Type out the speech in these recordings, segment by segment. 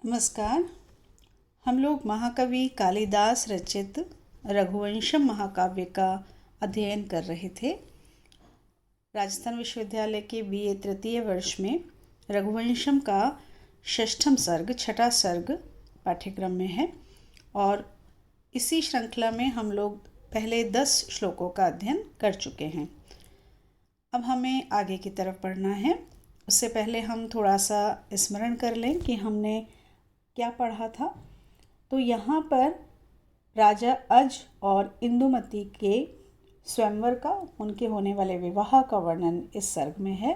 नमस्कार। हम लोग महाकवि कालिदास रचित रघुवंशम महाकाव्य का अध्ययन कर रहे थे। राजस्थान विश्वविद्यालय के बीए तृतीय वर्ष में रघुवंशम का छठा सर्ग पाठ्यक्रम में है और इसी श्रृंखला में हम लोग पहले 10 श्लोकों का अध्ययन कर चुके हैं। अब हमें आगे की तरफ पढ़ना है। उससे पहले हम थोड़ा सा स्मरण कर लें कि हमने क्या पढ़ा था। तो यहाँ पर राजा अज और इंदुमती के स्वयंवर का, उनके होने वाले विवाह का वर्णन इस सर्ग में है,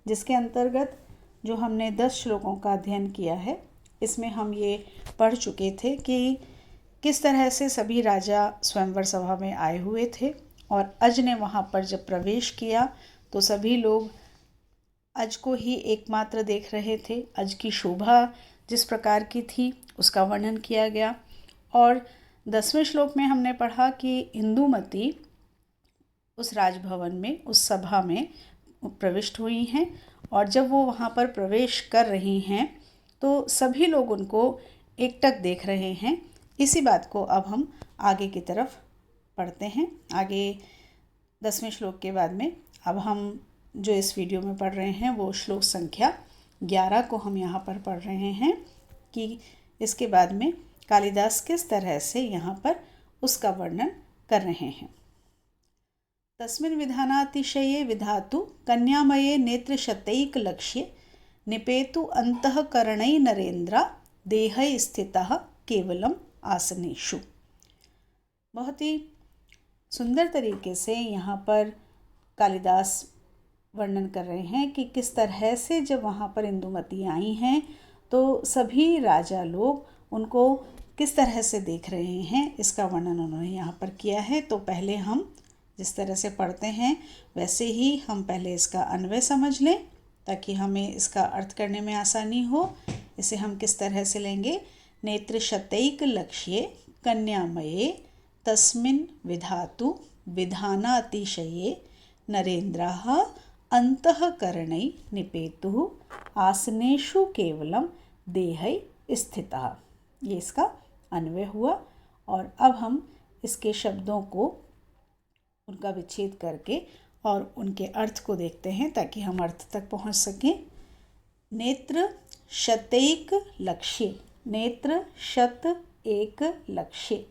जिसके अंतर्गत जो हमने 10 श्लोकों का अध्ययन किया है, इसमें हम ये पढ़ चुके थे कि किस तरह से सभी राजा स्वयंवर सभा में आए हुए थे और अज ने वहाँ पर जब प्रवेश किया तो सभी लोग अज को ही एकमात्र देख रहे थे। अज की शोभा जिस प्रकार की थी उसका वर्णन किया गया। और 10वें श्लोक में हमने पढ़ा कि इंदुमती उस राजभवन में, उस सभा में प्रविष्ट हुई हैं और जब वो वहाँ पर प्रवेश कर रही हैं तो सभी लोग उनको एकटक देख रहे हैं। इसी बात को अब हम आगे की तरफ पढ़ते हैं। आगे 10वें श्लोक के बाद में अब हम जो इस वीडियो में पढ़ रहे हैं वो श्लोक संख्या 11 को हम यहाँ पर पढ़ रहे हैं कि इसके बाद में कालिदास किस तरह से यहाँ पर उसका वर्णन कर रहे हैं। तस्मिन् विधानातिशये विधातु कन्यामये नेत्रशतैक लक्ष्ये निपेतु अंतःकरणै नरेन्द्रा देहै स्थितः केवलम आसनेषु। बहुत ही सुंदर तरीके से यहाँ पर कालिदास वर्णन कर रहे हैं कि किस तरह से जब वहाँ पर इंदुमती आई हैं तो सभी राजा लोग उनको किस तरह से देख रहे हैं, इसका वर्णन उन्होंने यहाँ पर किया है। तो पहले हम जिस तरह से पढ़ते हैं वैसे ही हम पहले इसका अन्वय समझ लें ताकि हमें इसका अर्थ करने में आसानी हो। इसे हम किस तरह से लेंगे। नेत्र शतैक लक्ष्ये कन्यामये तस्मिन् विधातु विधानातिशये नरेन्द्राः अंतःकरणै निपेतुः आसनेषु केवलम देहै स्थितः। ये इसका अन्वय हुआ। और अब हम इसके शब्दों को, उनका विच्छेद करके और उनके अर्थ को देखते हैं ताकि हम अर्थ तक पहुंच सकें। नेत्र शतैक लक्ष्ये, नेत्र शत एक लक्ष्य,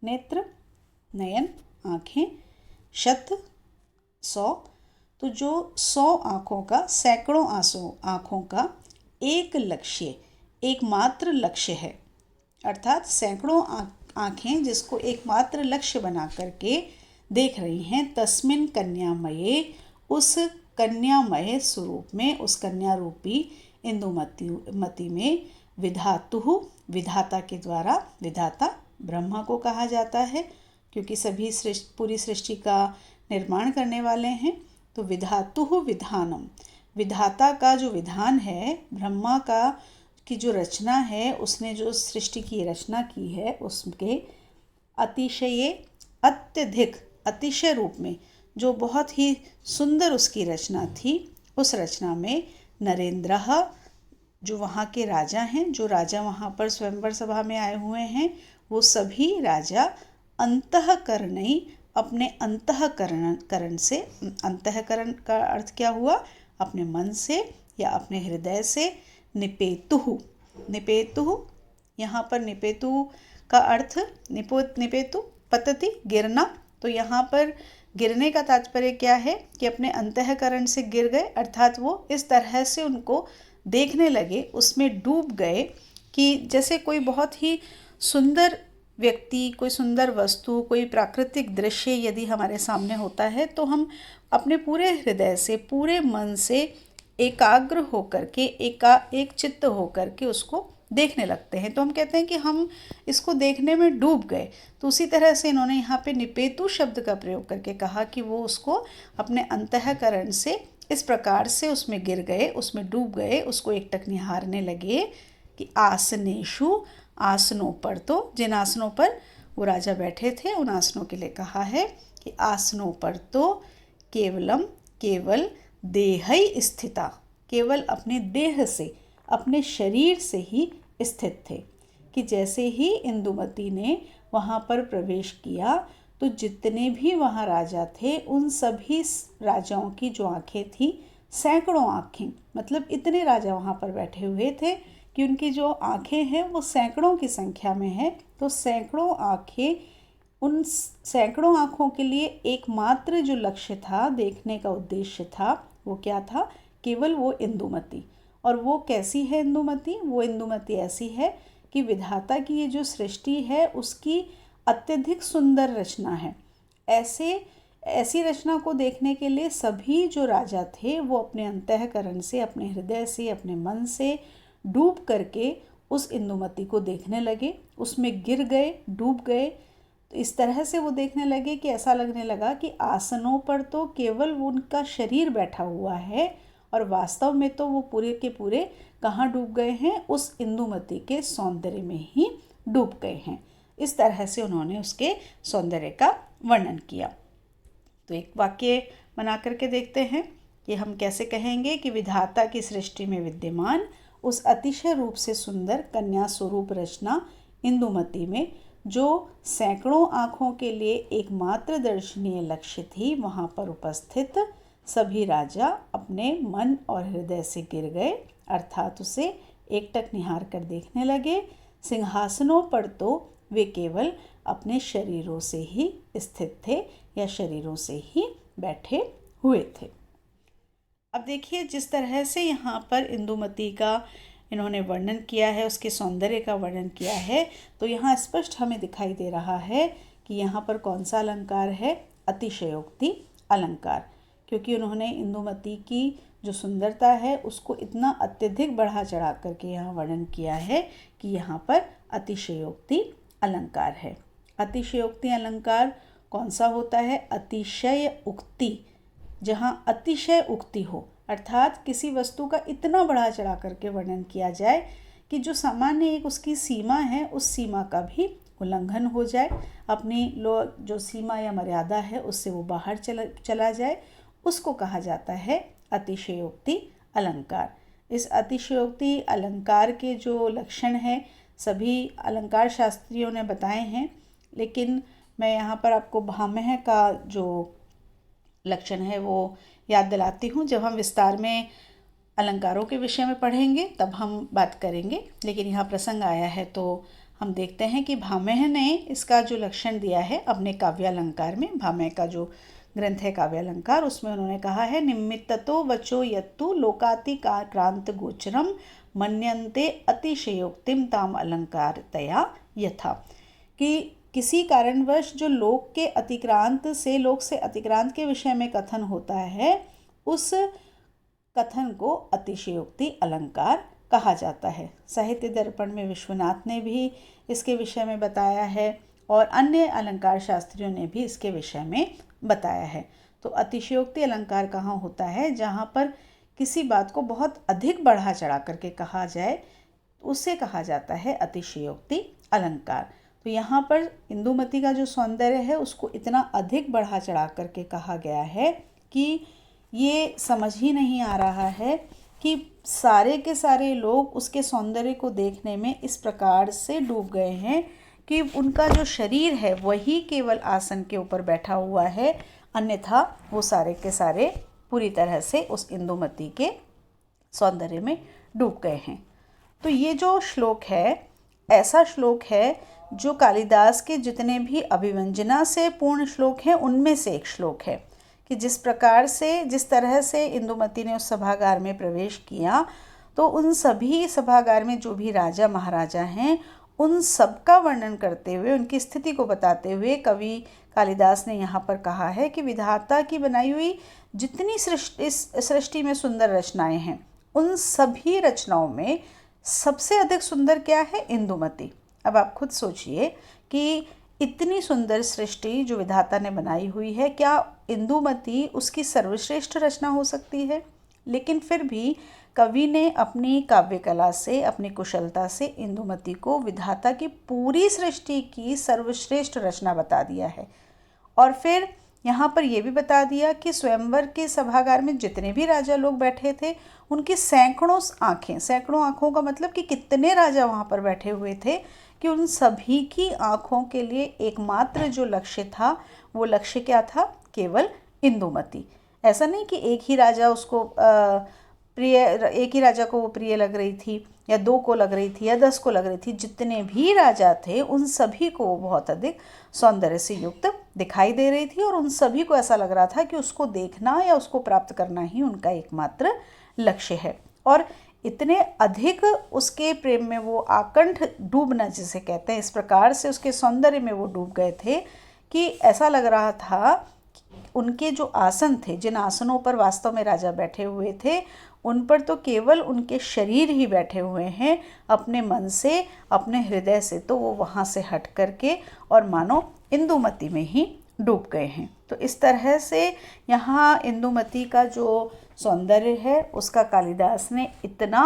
नेत्र नयन आँखें, शत 100, तो जो 100 आँखों का, सैकड़ों आँखों का एक लक्ष्य, एकमात्र लक्ष्य है, अर्थात सैकड़ों आँखें जिसको एकमात्र लक्ष्य बना करके देख रही हैं। तस्मिन् कन्यामये, उस कन्यामय स्वरूप में, उस कन्या रूपी इंदुमती में, विधातुः, विधाता के द्वारा, विधाता ब्रह्मा को कहा जाता है क्योंकि सभी पूरी सृष्टि का निर्माण करने वाले हैं। तो विधातुः विधानम, विधाता का जो विधान है, ब्रह्मा का की जो रचना है, उसने जो सृष्टि की रचना की है, उसके अतिशय, अत्यधिक, अतिशय रूप में जो बहुत ही सुंदर उसकी रचना थी, उस रचना में नरेन्द्रः, जो वहाँ के राजा हैं, जो राजा वहाँ पर स्वयंवर सभा में आए हुए हैं, वो सभी राजा अंतःकरणै, अपने अंतःकरण से, अंतःकरण का अर्थ क्या हुआ, अपने मन से या अपने हृदय से, निपेतुः, निपेतुः, यहाँ पर निपेतु का अर्थ निपेतु पतति, गिरना। तो यहाँ पर गिरने का तात्पर्य क्या है कि अपने अंतःकरण से गिर गए, अर्थात वो इस तरह से उनको देखने लगे, उसमें डूब गए कि जैसे कोई बहुत ही सुंदर व्यक्ति, कोई सुंदर वस्तु, कोई प्राकृतिक दृश्य यदि हमारे सामने होता है तो हम अपने पूरे हृदय से, पूरे मन से एकाग्र होकर के, एक चित्त होकर के उसको देखने लगते हैं। तो हम कहते हैं कि हम इसको देखने में डूब गए। तो उसी तरह से इन्होंने यहाँ पे निपेतु शब्द का प्रयोग करके कहा कि वो उसको अपने अंतःकरण से इस प्रकार से उसमें गिर गए, उसमें डूब गए, उसको एकटक निहारने लगे कि आसनेषु, आसनों पर, तो जिन आसनों पर वो राजा बैठे थे उन आसनों के लिए कहा है कि आसनों पर तो केवलम, केवल देहै स्थिता, केवल अपने देह से, अपने शरीर से ही स्थित थे कि जैसे ही इंदुमती ने वहाँ पर प्रवेश किया तो जितने भी वहाँ राजा थे उन सभी राजाओं की जो आंखें थी, सैकड़ों आंखें, मतलब इतने राजा वहाँ पर बैठे हुए थे कि उनकी जो आंखें हैं वो सैकड़ों की संख्या में है। तो सैकड़ों आंखें, उन सैकड़ों आंखों के लिए एकमात्र जो लक्ष्य था, देखने का उद्देश्य था, वो क्या था? केवल वो इंदुमती। और वो कैसी है इंदुमती? वो इंदुमती ऐसी है कि विधाता की ये जो सृष्टि है उसकी अत्यधिक सुंदर रचना है। ऐसी रचना को देखने के लिए सभी जो राजा थे वो अपने अंतःकरण से, अपने हृदय से, अपने मन से डूब करके उस इंदुमती को देखने लगे, उसमें गिर गए, डूब गए। तो इस तरह से वो देखने लगे कि ऐसा लगने लगा कि आसनों पर तो केवल उनका शरीर बैठा हुआ है और वास्तव में तो वो पूरे के पूरे कहाँ डूब गए हैं? उस इंदुमती के सौंदर्य में ही डूब गए हैं। इस तरह से उन्होंने उसके सौंदर्य का वर्णन किया। तो एक वाक्य बना करके देखते हैं कि हम कैसे कहेंगे कि विधाता की सृष्टि में विद्यमान उस अतिशय रूप से सुंदर कन्या स्वरूप रचना इंदुमती में जो सैकड़ों आँखों के लिए एकमात्र दर्शनीय लक्ष्य थी, वहाँ पर उपस्थित सभी राजा अपने मन और हृदय से गिर गए, अर्थात उसे एकटक निहार कर देखने लगे। सिंहासनों पर तो वे केवल अपने शरीरों से ही स्थित थे या शरीरों से ही बैठे हुए थे। अब देखिए जिस तरह से यहाँ पर इंदुमती का इन्होंने वर्णन किया है, उसके सौंदर्य का वर्णन किया है, तो यहाँ स्पष्ट हमें दिखाई दे रहा है कि यहाँ पर कौन सा अलंकार है? अतिशयोक्ति अलंकार। क्योंकि उन्होंने इंदुमती की जो सुंदरता है उसको इतना अत्यधिक बढ़ा चढ़ा करके यहाँ वर्णन किया है कि यहाँ पर अतिशयोक्ति अलंकार है। अतिशयोक्ति अलंकार कौन सा होता है? अतिशय उक्ति। जहाँ अतिशय उक्ति हो, अर्थात किसी वस्तु का इतना बढ़ा चढ़ा करके वर्णन किया जाए कि जो सामान्य एक उसकी सीमा है उस सीमा का भी उल्लंघन हो जाए, अपनी जो सीमा या मर्यादा है उससे वो बाहर चला जाए, उसको कहा जाता है अतिशयोक्ति अलंकार। इस अतिशयोक्ति अलंकार के जो लक्षण हैं सभी अलंकार शास्त्रियों ने बताए हैं, लेकिन मैं यहाँ पर आपको भामह का जो लक्षण है वो याद दिलाती हूँ। जब हम विस्तार में अलंकारों के विषय में पढ़ेंगे तब हम बात करेंगे, लेकिन यहाँ प्रसंग आया है तो हम देखते हैं कि भामह ने इसका जो लक्षण दिया है अपने काव्यालंकार में। भामह का जो ग्रंथ है काव्यालंकार, उसमें उन्होंने कहा है, निमित्ततो वचो यत्तु लोकाति क्रांत गोचरम मन्यन्ते अतिशयोक्तिम ताम अलंकारतया यथा। कि किसी कारणवश जो लोक के अतिक्रांत से, लोक से अतिक्रांत के विषय में कथन होता है, उस कथन को अतिशयोक्ति अलंकार कहा जाता है। साहित्य दर्पण में विश्वनाथ ने भी इसके विषय में बताया है और अन्य अलंकार शास्त्रियों ने भी इसके विषय में बताया है। तो अतिशयोक्ति अलंकार कहाँ होता है? जहाँ पर किसी बात को बहुत अधिक बढ़ा चढ़ा करके कहा जाए, उसे कहा जाता है अतिशयोक्ति अलंकार। तो यहाँ पर इंदुमती का जो सौंदर्य है उसको इतना अधिक बढ़ा चढ़ा करके कहा गया है कि ये समझ ही नहीं आ रहा है कि सारे के सारे लोग उसके सौंदर्य को देखने में इस प्रकार से डूब गए हैं कि उनका जो शरीर है वही केवल आसन के ऊपर बैठा हुआ है, अन्यथा वो सारे के सारे पूरी तरह से उस इंदुमती के सौंदर्य में डूब गए हैं। तो ये जो श्लोक है ऐसा श्लोक है जो कालिदास के जितने भी अभिव्यंजना से पूर्ण श्लोक हैं उनमें से एक श्लोक है कि जिस तरह से इंदुमती ने उस सभागार में प्रवेश किया तो उन सभी सभागार में जो भी राजा महाराजा हैं उन सब का वर्णन करते हुए, उनकी स्थिति को बताते हुए कवि कालिदास ने यहाँ पर कहा है कि विधाता की बनाई हुई जितनी सृष्टि में सुंदर रचनाएं हैं उन सभी रचनाओं में सबसे अधिक सुंदर क्या है? इंदुमती। अब आप खुद सोचिए कि इतनी सुंदर सृष्टि जो विधाता ने बनाई हुई है, क्या इंदुमती उसकी सर्वश्रेष्ठ रचना हो सकती है? लेकिन फिर भी कवि ने अपनी काव्य कला से, अपनी कुशलता से इंदुमती को विधाता की पूरी सृष्टि की सर्वश्रेष्ठ रचना बता दिया है। और फिर यहाँ पर ये भी बता दिया कि स्वयंवर के सभागार में जितने भी राजा लोग बैठे थे उनकी सैकड़ों आँखों का मतलब कि कितने राजा वहाँ पर बैठे हुए थे, कि उन सभी की आँखों के लिए एकमात्र जो लक्ष्य था वो लक्ष्य क्या था? केवल इंदुमती। ऐसा नहीं कि एक ही राजा उसको एक ही राजा को वो प्रिय लग रही थी, या 2 को लग रही थी, या 10 को लग रही थी। जितने भी राजा थे उन सभी को वो बहुत अधिक सौंदर्य से युक्त दिखाई दे रही थी, और उन सभी को ऐसा लग रहा था कि उसको देखना या उसको प्राप्त करना ही उनका एकमात्र लक्ष्य है। और इतने अधिक उसके प्रेम में वो आकंठ डूबना जिसे कहते हैं, इस प्रकार से उसके सौंदर्य में वो डूब गए थे कि ऐसा लग रहा था उनके जो आसन थे, जिन आसनों पर वास्तव में राजा बैठे हुए थे, उन पर तो केवल उनके शरीर ही बैठे हुए हैं, अपने मन से, अपने हृदय से तो वो वहाँ से हट करके और मानो इंदुमती में ही डूब गए हैं। तो इस तरह से यहाँ इंदुमती का जो सौंदर्य है उसका कालिदास ने इतना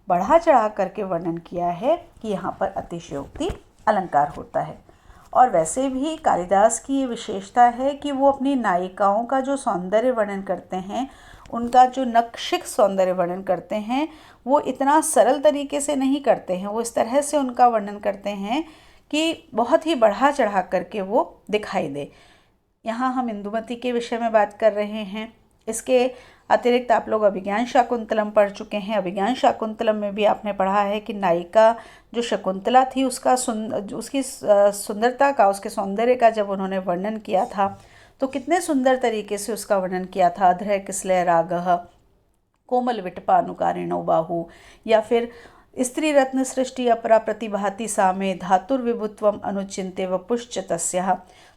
बढ़ा चढ़ा करके वर्णन किया है कि यहाँ पर अतिशयोक्ति अलंकार होता है। और वैसे भी कालिदास की ये विशेषता है कि वो अपनी नायिकाओं का जो सौंदर्य वर्णन करते हैं, उनका जो नक्शिक सौंदर्य वर्णन करते हैं, वो इतना सरल तरीके से नहीं करते हैं। वो इस तरह से उनका वर्णन करते हैं कि बहुत ही बढ़ा चढ़ा करके वो दिखाई दे। यहाँ हम इंदुमती के विषय में बात कर रहे हैं। इसके अतिरिक्त आप लोग अभिज्ञान शाकुंतलम पढ़ चुके हैं। अभिज्ञान शाकुंतलम में भी आपने पढ़ा है कि नायिका जो शकुंतला थी उसकी सुंदरता का, उसके सौंदर्य का जब उन्होंने वर्णन किया था तो कितने सुंदर तरीके से उसका वर्णन किया था। अध्रय किसलय रागः, कोमल विटपानुकारिणो बाहु, या फिर स्त्री रत्न सृष्टि अपरा प्रतिभाति सामे धातुर्विभुत्वम अनुचिन्त्य वपुश्च तस्याः।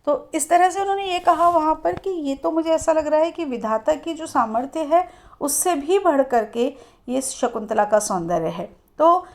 तो इस तरह से उन्होंने ये कहा वहाँ पर कि ये तो मुझे ऐसा लग रहा है कि विधाता की जो सामर्थ्य है उससे भी बढ़ करके ये शकुंतला का सौंदर्य है। तो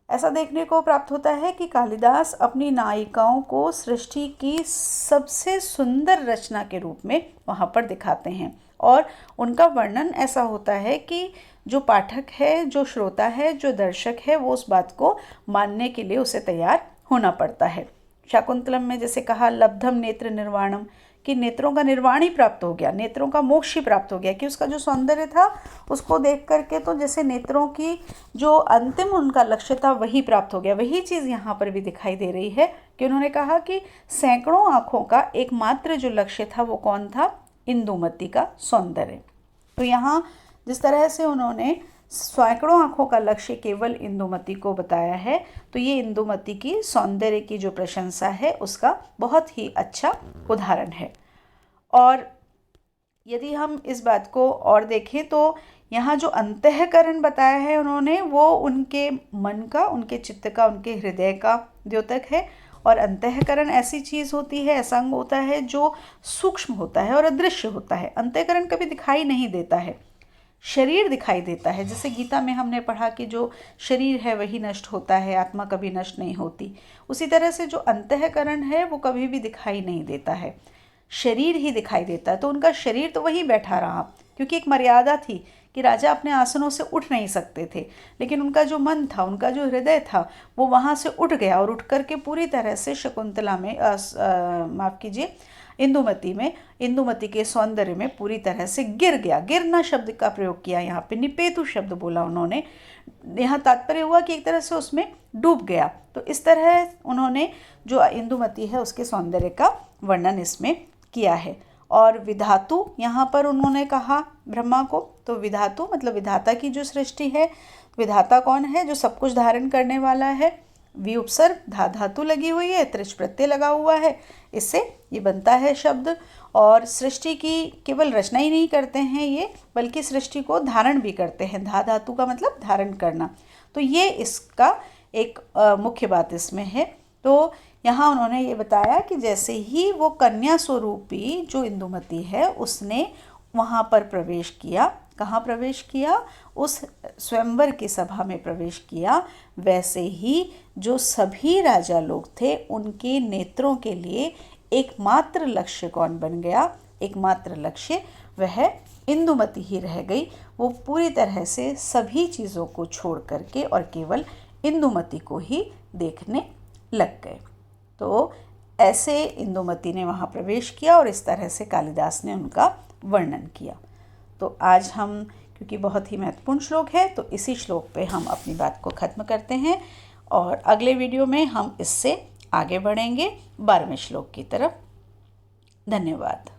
ऐसा देखने को प्राप्त होता है कि कालिदास अपनी नायिकाओं को सृष्टि की सबसे सुंदर रचना के रूप में वहाँ पर दिखाते हैं, और उनका वर्णन ऐसा होता है कि जो पाठक है, जो श्रोता है, जो दर्शक है, वो उस बात को मानने के लिए उसे तैयार होना पड़ता है। शाकुंतलम में जैसे कहा लब्धम नेत्र निर्वाणम, कि नेत्रों का निर्वाण ही प्राप्त हो गया, नेत्रों का मोक्ष ही प्राप्त हो गया, कि उसका जो सौंदर्य था उसको देख करके तो जैसे नेत्रों की जो अंतिम उनका लक्ष्य था वही प्राप्त हो गया। वही चीज़ यहाँ पर भी दिखाई दे रही है कि उन्होंने कहा कि सैकड़ों आँखों का एकमात्र जो लक्ष्य था वो कौन था? इंदुमती का सौंदर्य। तो यहाँ जिस तरह से उन्होंने सैकड़ों आँखों का लक्ष्य केवल इंदुमती को बताया है, तो ये इंदुमती की सौंदर्य की जो प्रशंसा है उसका बहुत ही अच्छा उदाहरण है। और यदि हम इस बात को और देखें तो यहाँ जो अंतःकरण बताया है उन्होंने, वो उनके मन का, उनके चित्त का, उनके हृदय का द्योतक है। और अंतःकरण ऐसी चीज़ होती है, ऐसा अंग होता है जो सूक्ष्म होता है और अदृश्य होता है। अंतःकरण कभी दिखाई नहीं देता है, शरीर दिखाई देता है। जैसे गीता में हमने पढ़ा कि जो शरीर है वही नष्ट होता है, आत्मा कभी नष्ट नहीं होती। उसी तरह से जो अंतःकरण है वो कभी भी दिखाई नहीं देता है, शरीर ही दिखाई देता है। तो उनका शरीर तो वहीं बैठा रहा, क्योंकि एक मर्यादा थी कि राजा अपने आसनों से उठ नहीं सकते थे, लेकिन उनका जो मन था, उनका जो हृदय था, वो वहाँ से उठ गया और उठ करके पूरी तरह से शकुंतला में माफ़ कीजिए इंदुमती के सौंदर्य में पूरी तरह से गिर गया। गिरना शब्द का प्रयोग किया यहाँ पे, निपेतु शब्द बोला उन्होंने। यहाँ तात्पर्य हुआ कि एक तरह से उसमें डूब गया। तो इस तरह उन्होंने जो इंदुमती है उसके सौंदर्य का वर्णन इसमें किया है। और विधातु यहाँ पर उन्होंने कहा ब्रह्मा को, तो विधातु मतलब विधाता की जो सृष्टि है। विधाता कौन है? जो सब कुछ धारण करने वाला है। वि उपसर्ग धा धातु लगी हुई है, त्रिच प्रत्यय लगा हुआ है, इससे ये बनता है शब्द। और सृष्टि की केवल रचना ही नहीं करते हैं ये, बल्कि सृष्टि को धारण भी करते हैं। धा धातु का मतलब धारण करना। तो ये इसका एक मुख्य बात इसमें है। तो यहाँ उन्होंने ये बताया कि जैसे ही वो कन्या स्वरूपी जो इंदुमती है उसने वहाँ पर प्रवेश किया, कहाँ प्रवेश किया? उस स्वयंवर की सभा में प्रवेश किया, वैसे ही जो सभी राजा लोग थे उनके नेत्रों के लिए एकमात्र लक्ष्य कौन बन गया? एकमात्र लक्ष्य वह इंदुमती ही रह गई। वो पूरी तरह से सभी चीज़ों को छोड़ करके और केवल इंदुमती को ही देखने लग गए। तो ऐसे इंदुमती ने वहाँ प्रवेश किया और इस तरह से कालिदास ने उनका वर्णन किया। तो आज हम, क्योंकि बहुत ही महत्वपूर्ण श्लोक है, तो इसी श्लोक पे हम अपनी बात को ख़त्म करते हैं और अगले वीडियो में हम इससे आगे बढ़ेंगे 12वें श्लोक की तरफ। धन्यवाद।